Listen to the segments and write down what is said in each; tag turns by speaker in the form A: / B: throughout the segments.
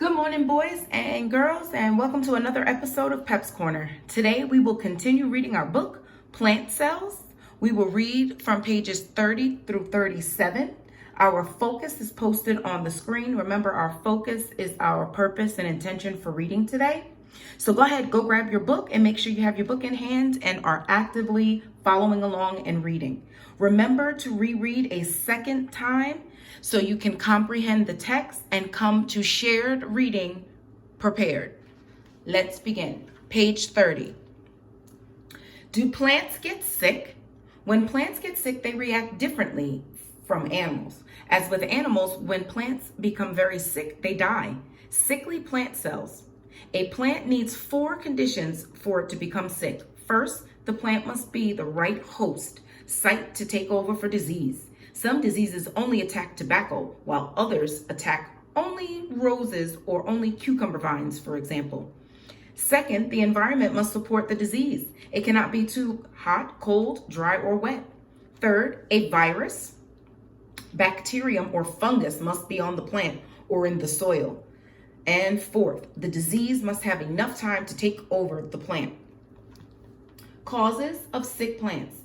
A: Good morning, boys and girls, and welcome to another episode of Pep's Corner. Today, we will continue reading our book, Plant Cells. We will read from pages 30 through 37. Our focus is posted on the screen. Remember, our focus is our purpose and intention for reading today. So go ahead, go grab your book and make sure you have your book in hand and are actively following along and reading. Remember to reread a second time so you can comprehend the text and come to shared reading prepared. Let's begin. Page 30. Do plants get sick? When plants get sick, they react differently from animals. As with animals, when plants become very sick, they die. Sickly plant cells. A plant needs 4 conditions for it to become sick. First, the plant must be the right host site to take over for disease. Some diseases only attack tobacco, while others attack only roses or only cucumber vines, for example. Second, the environment must support the disease. It cannot be too hot, cold, dry, or wet. Third, a virus, bacterium, or fungus must be on the plant or in the soil. And fourth, the disease must have enough time to take over the plant. Causes of sick plants.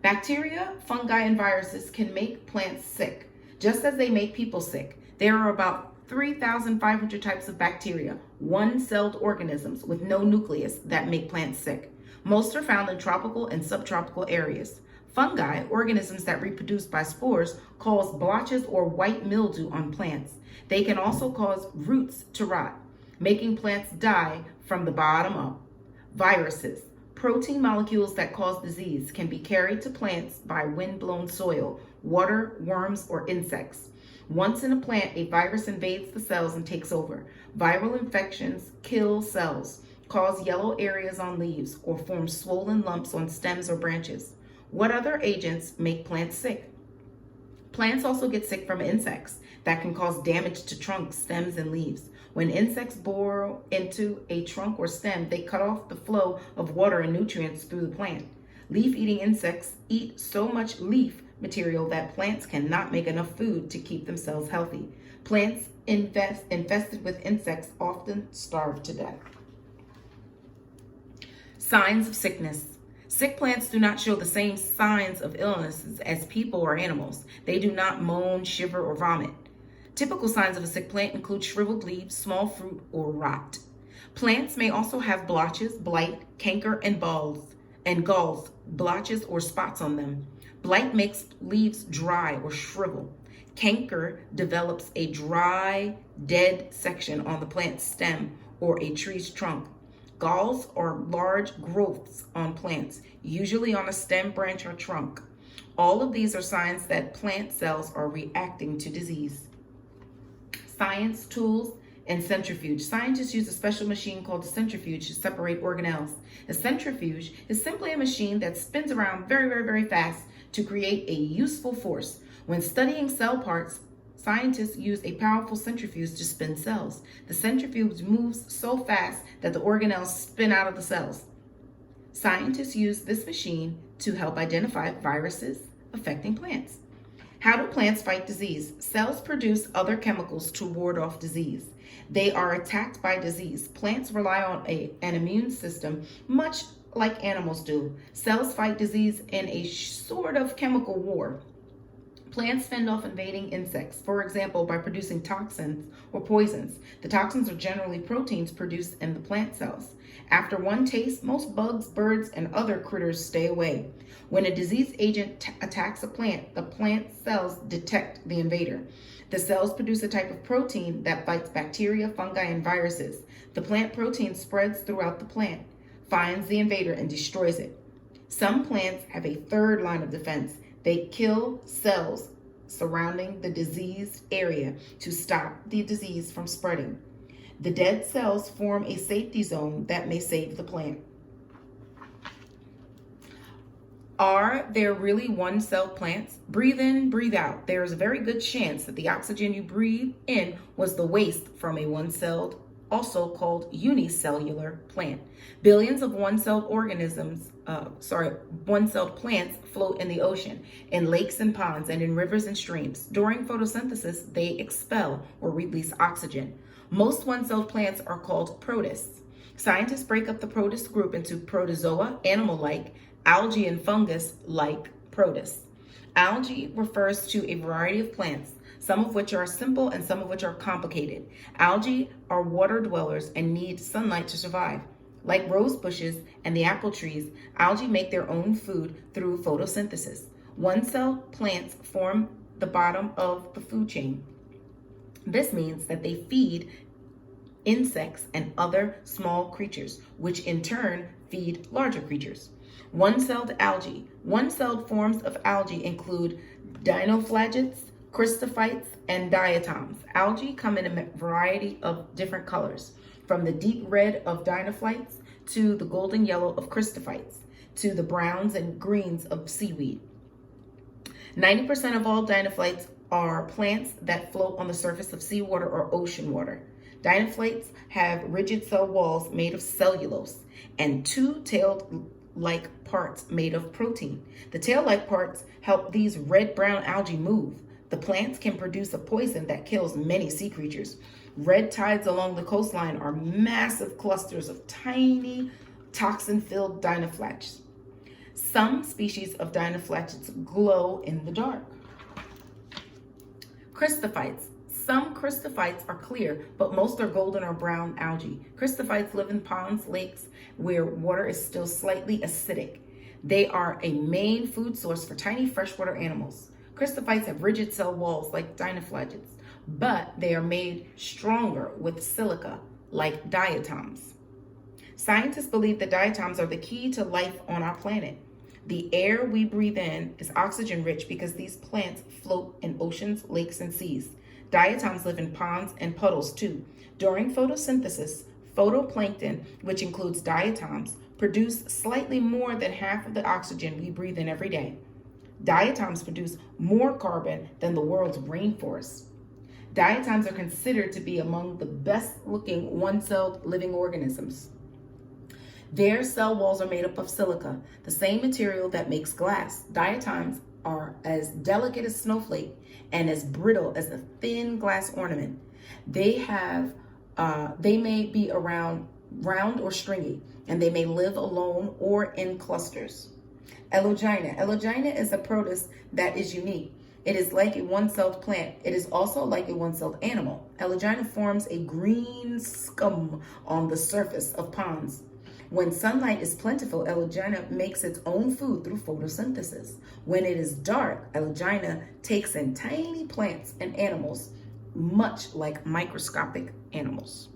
A: Bacteria, fungi, and viruses can make plants sick, just as they make people sick. There are about 3,500 types of bacteria, one-celled organisms with no nucleus, that make plants sick. Most are found in tropical and subtropical areas. Fungi, organisms that reproduce by spores, cause blotches or white mildew on plants. They can also cause roots to rot, making plants die from the bottom up. Viruses. Protein molecules that cause disease can be carried to plants by wind-blown soil, water, worms, or insects. Once in a plant, a virus invades the cells and takes over. Viral infections kill cells, cause yellow areas on leaves, or form swollen lumps on stems or branches. What other agents make plants sick? Plants also get sick from insects that can cause damage to trunks, stems, and leaves. When insects bore into a trunk or stem, they cut off the flow of water and nutrients through the plant. Leaf-eating insects eat so much leaf material that plants cannot make enough food to keep themselves healthy. Plants infested with insects often starve to death. Signs of sickness. Sick plants do not show the same signs of illnesses as people or animals. They do not moan, shiver, or vomit. Typical signs of a sick plant include shriveled leaves, small fruit, or rot. Plants may also have blotches, blight, canker, and galls, blotches or spots on them. Blight makes leaves dry or shrivel. Canker develops a dry, dead section on the plant's stem or a tree's trunk. Galls are large growths on plants, usually on a stem, branch, or trunk. All of these are signs that plant cells are reacting to disease. Science, tools, and centrifuge. Scientists use a special machine called a centrifuge to separate organelles. A centrifuge is simply a machine that spins around very, very, very fast to create a useful force. When studying cell parts, scientists use a powerful centrifuge to spin cells. The centrifuge moves so fast that the organelles spin out of the cells. Scientists use this machine to help identify viruses affecting plants. How do plants fight disease? Cells produce other chemicals to ward off disease. They are attacked by disease. Plants rely on an immune system, much like animals do. Cells fight disease in a sort of chemical war. Plants fend off invading insects, for example, by producing toxins or poisons. The toxins are generally proteins produced in the plant cells. After one taste, most bugs, birds, and other critters stay away. When a disease agent attacks a plant, the plant cells detect the invader. The cells produce a type of protein that fights bacteria, fungi, and viruses. The plant protein spreads throughout the plant, finds the invader, and destroys it. Some plants have a third line of defense. They kill cells surrounding the diseased area to stop the disease from spreading. The dead cells form a safety zone that may save the plant. Are there really one-celled plants? Breathe in, breathe out. There is a very good chance that the oxygen you breathe in was the waste from a one-celled also called unicellular plant. Billions of one-celled one-celled plants float in the ocean, in lakes and ponds, and in rivers and streams. During photosynthesis, they expel or release oxygen. Most one-celled plants are called protists. Scientists break up the protist group into protozoa, animal-like, algae and fungus-like protists. Algae refers to a variety of plants, some of which are simple and some of which are complicated. Algae are water dwellers and need sunlight to survive. Like rose bushes and the apple trees, algae make their own food through photosynthesis. One-celled plants form the bottom of the food chain. This means that they feed insects and other small creatures, which in turn feed larger creatures. One-celled algae. One-celled forms of algae include dinoflagellates, crystophytes, and diatoms. Algae come in a variety of different colors, from the deep red of dinoflagellates to the golden yellow of crystophytes to the browns and greens of seaweed. 90% of all dinoflagellates are plants that float on the surface of seawater or ocean water. Dinoflagellates have rigid cell walls made of cellulose and two tail-like parts made of protein. The tail-like parts help these red-brown algae move. The plants can produce a poison that kills many sea creatures. Red tides along the coastline are massive clusters of tiny toxin-filled dinoflagellates. Some species of dinoflagellates glow in the dark. Crystophytes. Some crystophytes are clear, but most are golden or brown algae. Crystophytes live in ponds, lakes, where water is still slightly acidic. They are a main food source for tiny freshwater animals. Crystophytes have rigid cell walls like dinoflagellates, but they are made stronger with silica, like diatoms. Scientists believe that diatoms are the key to life on our planet. The air we breathe in is oxygen-rich because these plants float in oceans, lakes, and seas. Diatoms live in ponds and puddles too. During photosynthesis, photoplankton, which includes diatoms, produce slightly more than half of the oxygen we breathe in every day. Diatoms produce more carbon than the world's rainforests. Diatoms are considered to be among the best-looking one-celled living organisms. Their cell walls are made up of silica, the same material that makes glass. Diatoms are as delicate as snowflake and as brittle as a thin glass ornament. They may be round or stringy, and they may live alone or in clusters. Elogyna. Elogyna is a protist that is unique. It is like a one-celled plant. It is also like a one-celled animal. Elogyna forms a green scum on the surface of ponds. When sunlight is plentiful, Elogyna makes its own food through photosynthesis. When it is dark, Elogyna takes in tiny plants and animals, much like microscopic animals.